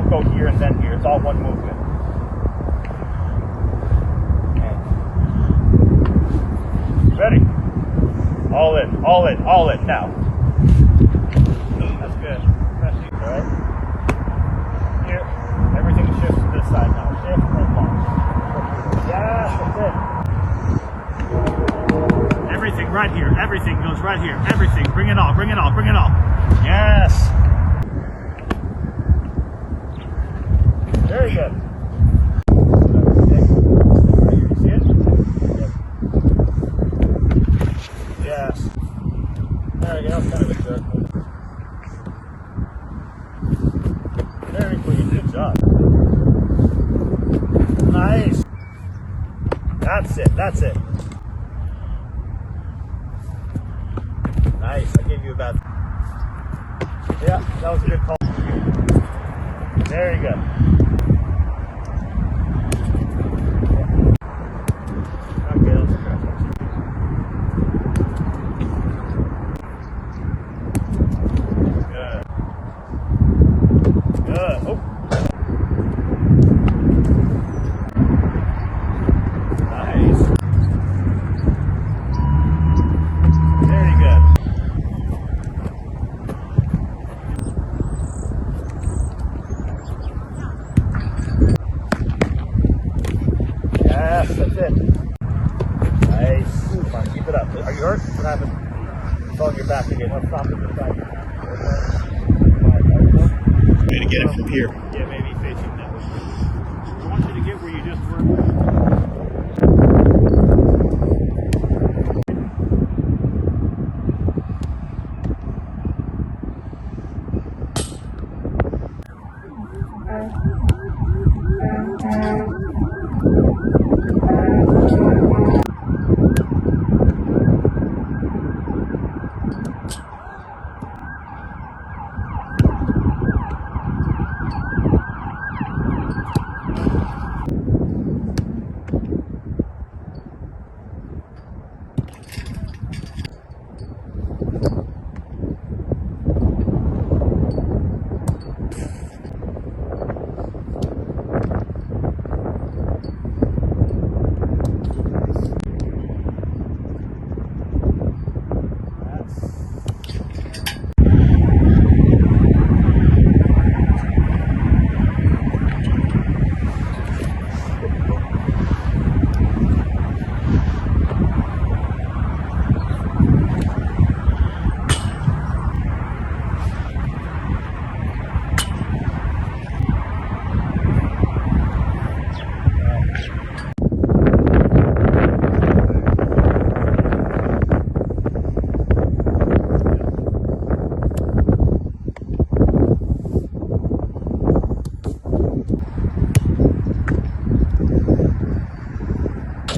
don't go here and then here. It's all one movement. Okay. Ready? All in, all in, all in. Now. That's good. Pressing, all right? Here, everything shifts to this side now. Shift and launch. Yeah, that's it. Everything right here. Everything goes right here. Everything. Bring it all. Bring it all. Bring it all. Yes. Very good. You see it? Yes. There we go. Kind of a jerk. Very clean. Good job. Nice. That's it. That's it. Nice. I gave you a bad. Yeah, that was a good call. Very good. Okay, let's try. Good. Good. Oh. Nice. Very good. Yes, that's it. Nice. Come on, keep it up. Are you hurt? What happened? It's on your back again. Let's stop it this side. Way to get it from here. Yeah, maybe facing that way. I want you to get where you just were.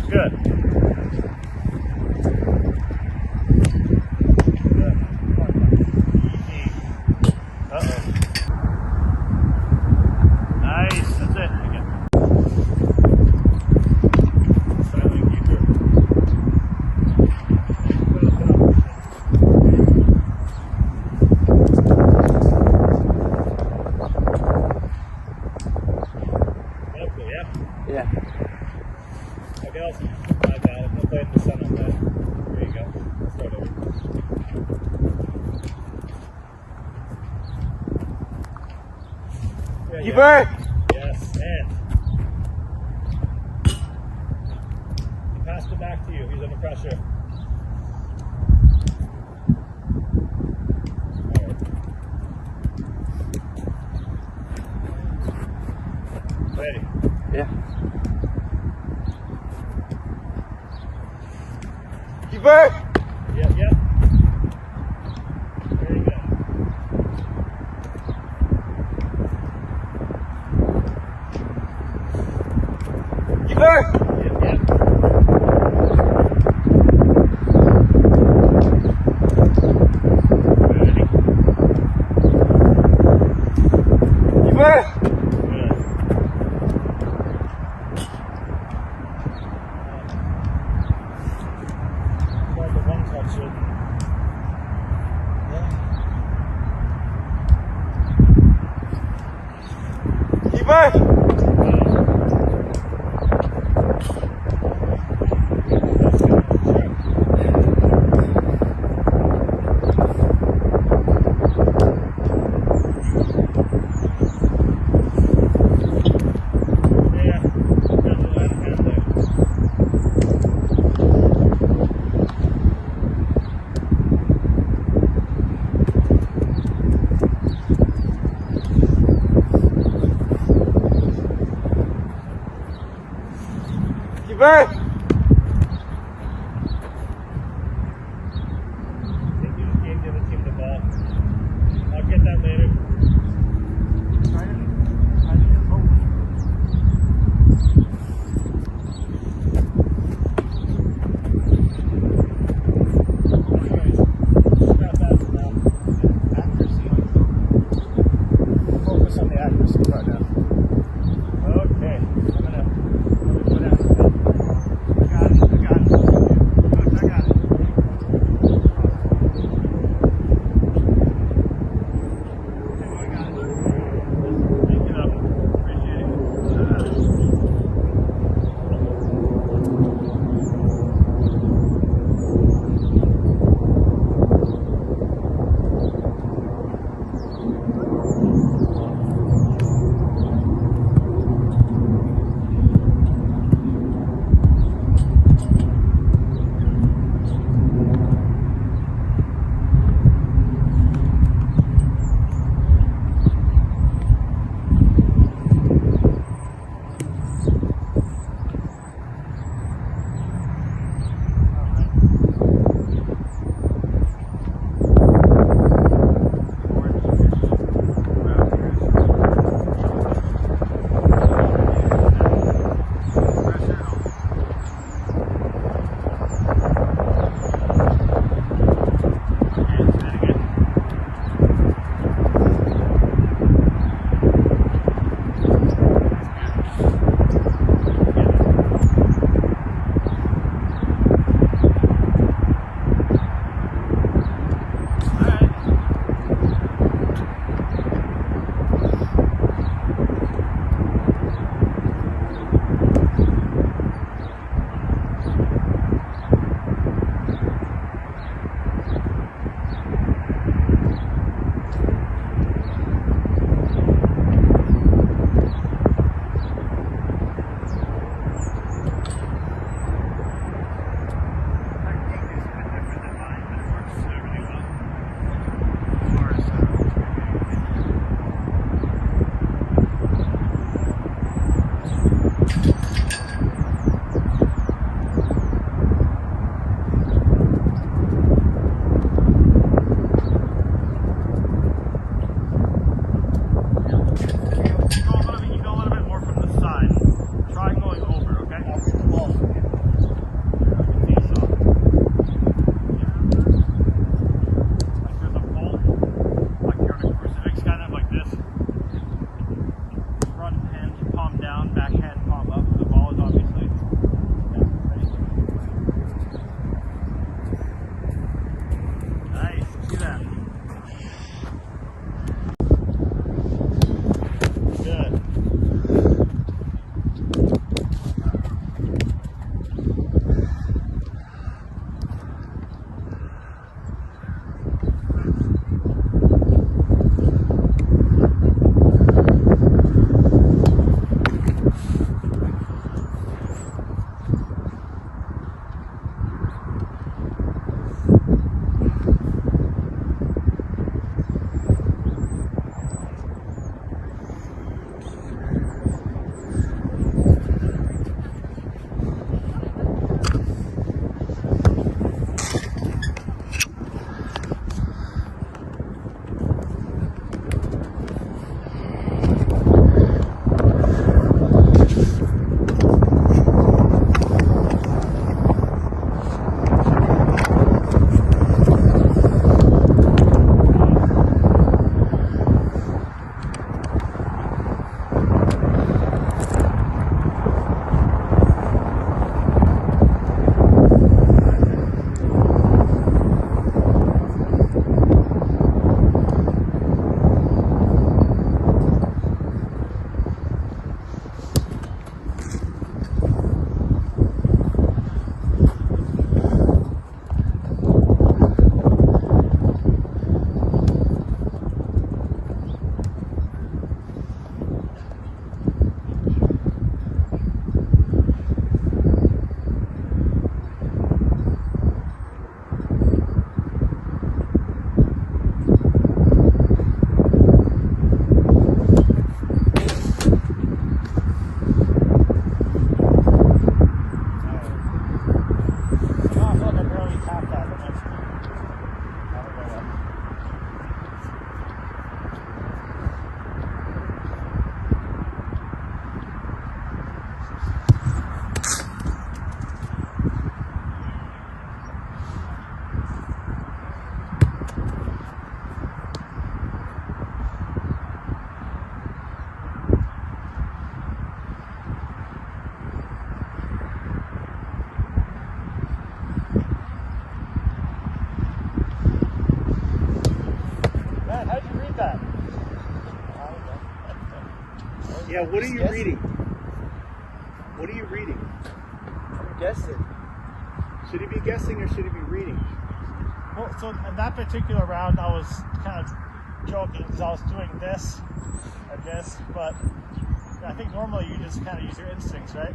Good. Good. Easy. Uh-oh. Nice. That's it. Again. Silent keeper. Yeah. Yeah. Okay, I'll play in the sun on that. There you go. Let's start over. Yeah, Keeper! Yes, and he passed it back to you. He's under pressure. All right. Ready? Yeah. Keeper! Yeah, yeah. Very good. Keeper! Yeah, yeah. Ready? Keeper! Good. Keeper! Keeper! I think you just gave the other team the ball. I'll get that later. Focus on the accuracy part now. Okay, I'm gonna put out. that. Yeah, what are you guessing. reading? What are you reading? I'm guessing. Should he be guessing or should he be reading? Well, so in that particular round, I was kind of joking because I was doing this and this, but I think normally you just kind of use your instincts, right?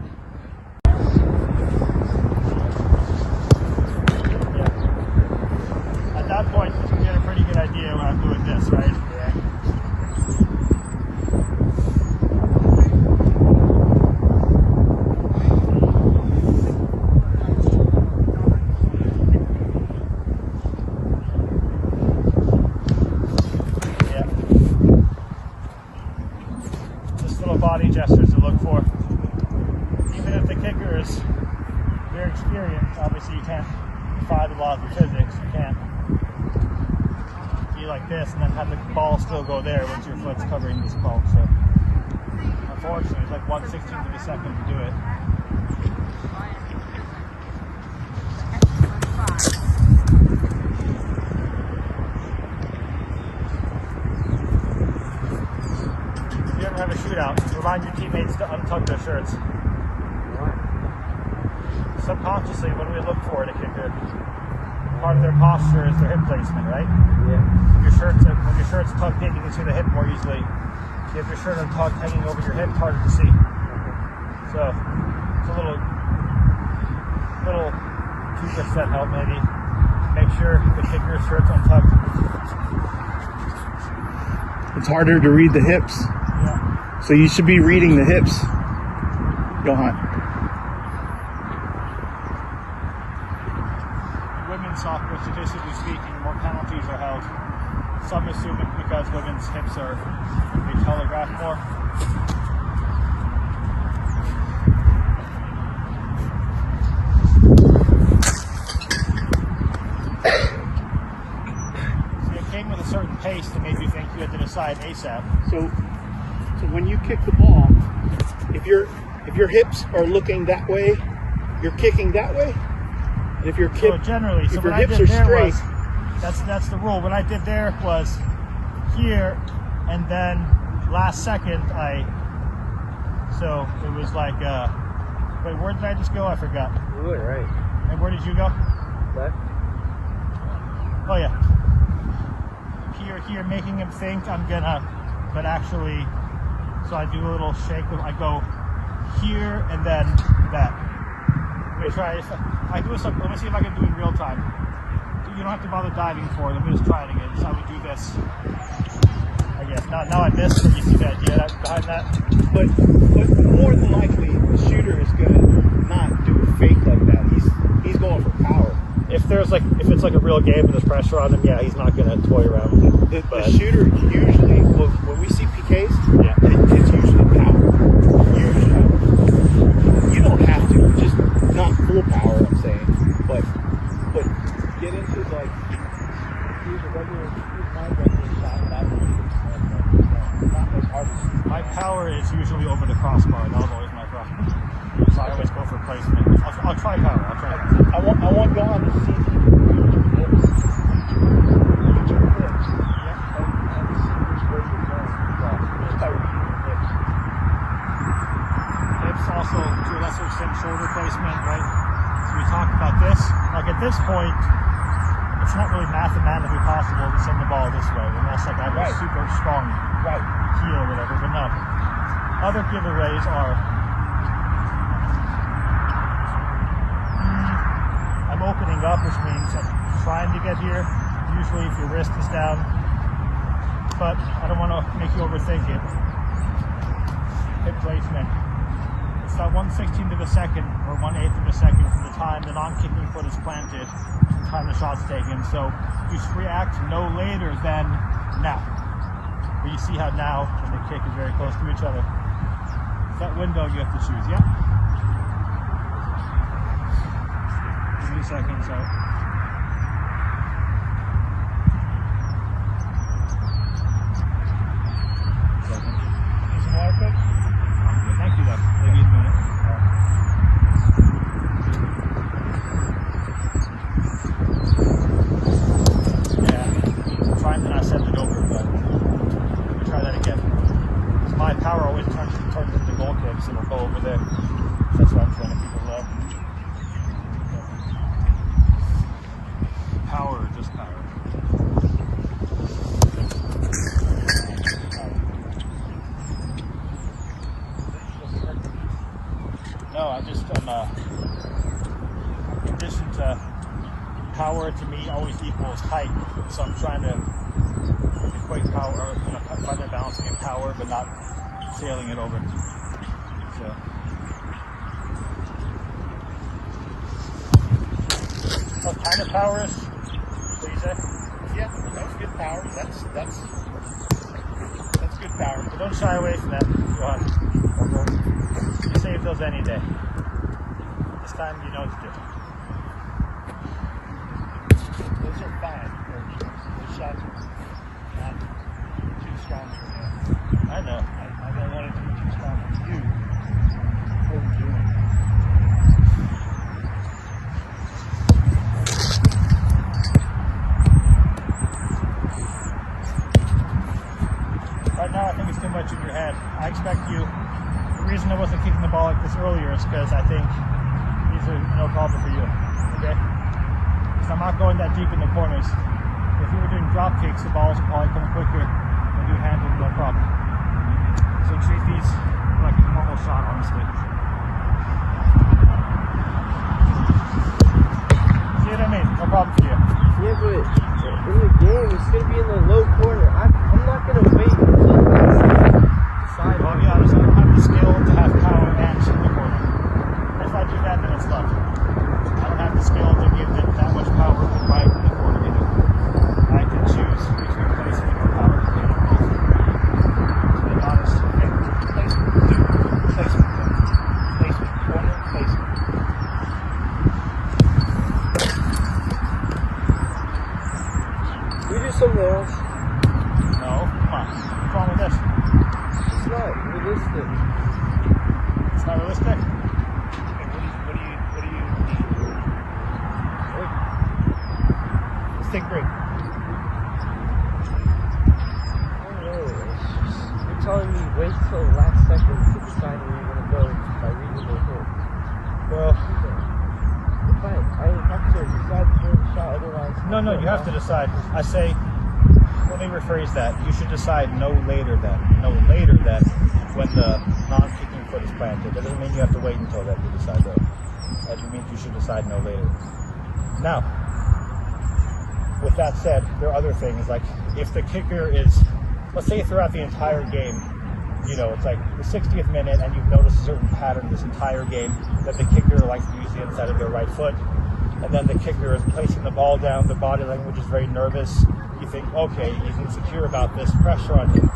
Yeah. At that point, you get a pretty good idea when I'm doing this, right? Yeah. Body gestures to look for. Even if the kicker is very experienced, obviously you can't defy the laws of physics. You can't be like this and then have the ball still go there once your foot's covering this ball. So unfortunately, it's like 1/16th of a second to do it. Have a shootout, remind your teammates to untuck their shirts. Subconsciously, when we look for a kicker, part of their posture is their hip placement, right? Yeah. When your shirt's tucked in, you can see the hip more easily. If you have your shirt untucked, hanging over your hip, harder to see. So it's a little 2% help maybe. Make sure the kicker's shirt's untucked. It's harder to read the hips. So you should be reading the hips, Johan. In women's soccer, statistically speaking, more penalties are held. Some assume it because women's hips are they telegraph more. So it came with a certain pace that made you think you had to decide ASAP. So when you kick the ball, if your hips are looking that way, you're kicking that way. And if your So hips are straight, that's the rule. What I did there was here, and then last second so it was like wait, where did I just go? I forgot. You went right. And where did you go? Left. Oh yeah. Here, making him think I'm gonna, but actually. So I do a little shake. I go here and then that. Let me try this. I do some. Let me see if I can do it in real time. You don't have to bother diving for it. Let me just try it again. This is how we do this. I guess. Now I missed, but you see the idea behind that. But more than likely, the shooter is gonna not do a fake like that. He's going for power. If it's like a real game and there's pressure on him, yeah, he's not gonna toy around with it. The shooter usually, when we see PKs, yeah, it's usually power. Usually, you don't have to, just not full power. I'm saying, but get into like use my regular shot. Not as hard. My power is usually over the crossbar. That was always my problem. So I always go for placement. I'll try power. I'll try. I want Johan to see hips. Hips also, to a lesser extent, shoulder placement, right? So we talked about this. Like at this point, it's not really mathematically possible to send the ball this way, unless like I have a super strong heel or whatever. But no, other giveaways are. I'm opening up, which means I'm trying to get here. Usually, if your wrist is down, but I don't want to make you overthink it. Hip placement. It's that 1/16th of a second or 1/8 of a second from the time the non-kicking foot is planted, to the time the shot's taken. So you should react no later than now. But you see how now and the kick is very close to each other. It's that window you have to choose. Yeah. 3 seconds out. Need some water, coach? Yeah, thank you, though. Maybe in a minute. Yeah, I'm trying to not send it over, but get. My power always turns into goal kicks, and it'll go over there. That's what I'm trying to keep it low. Power, just power. No, I'm in addition to power, to me always equals height. So I'm trying to equate power, or find a balancing in power, but not sailing it over. So. What kind of power is? What you say? Yeah, that's good power. That's good power. So don't shy away from that, Johan. You save those any day. This time you know it's different. Those are fine. Those shots are not too strong for me. I know. I don't want it to be too strong for you. What we're doing. Right now I think it's too much in your head. I expect you, the reason I wasn't kicking the ball like this earlier is because I think these are no problem for you, okay? Because I'm not going that deep in the corners. If you were doing drop kicks, the balls would probably come quicker and you handle no problem. So treat these like a normal shot, honestly. See what I mean? No problem for you. Yeah, but in the game, it's going to be in the low corner. I'm not going to wait until the last second to decide. Well, I'll be honest, I don't have the skill to have power and shoot the corner. If I do that, then it's luck. I don't have the skill to give them that much power to right in the corner either. I can choose between placement and power to get them both. To be honest, okay? Placement. Corner, placement. We do something else. No, come on. What's wrong with this? It's not realistic. It's not realistic? Okay, what do you need? Let's take a break. I don't know. It's just, you're telling me wait till the last second to decide where you're going to go by reading the hit. Well, If I have to decide before the shot, otherwise... no, you have to decide. I say, let me rephrase that. You should decide no later than when the non-kicking foot is planted. That doesn't mean you have to wait until then to decide though. That means you should decide no later. Now, with that said, there are other things, like if the kicker is, let's say throughout the entire game, you know, it's like the 60th minute and you've noticed a certain pattern this entire game that the kicker likes to use the inside of their right foot, and then the kicker is placing the ball down, the body language is very nervous, you think, okay, he's insecure about this, pressure on him.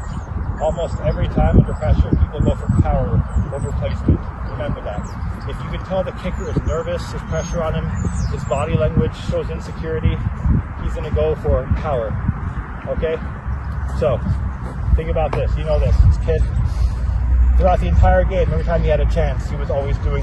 Almost every time under pressure, people go for power over placement. Remember that. If you can tell the kicker is nervous, there's pressure on him, his body language shows insecurity, he's going to go for power. Okay? So, think about this. You know this. This kid, throughout the entire game, every time he had a chance, he was always doing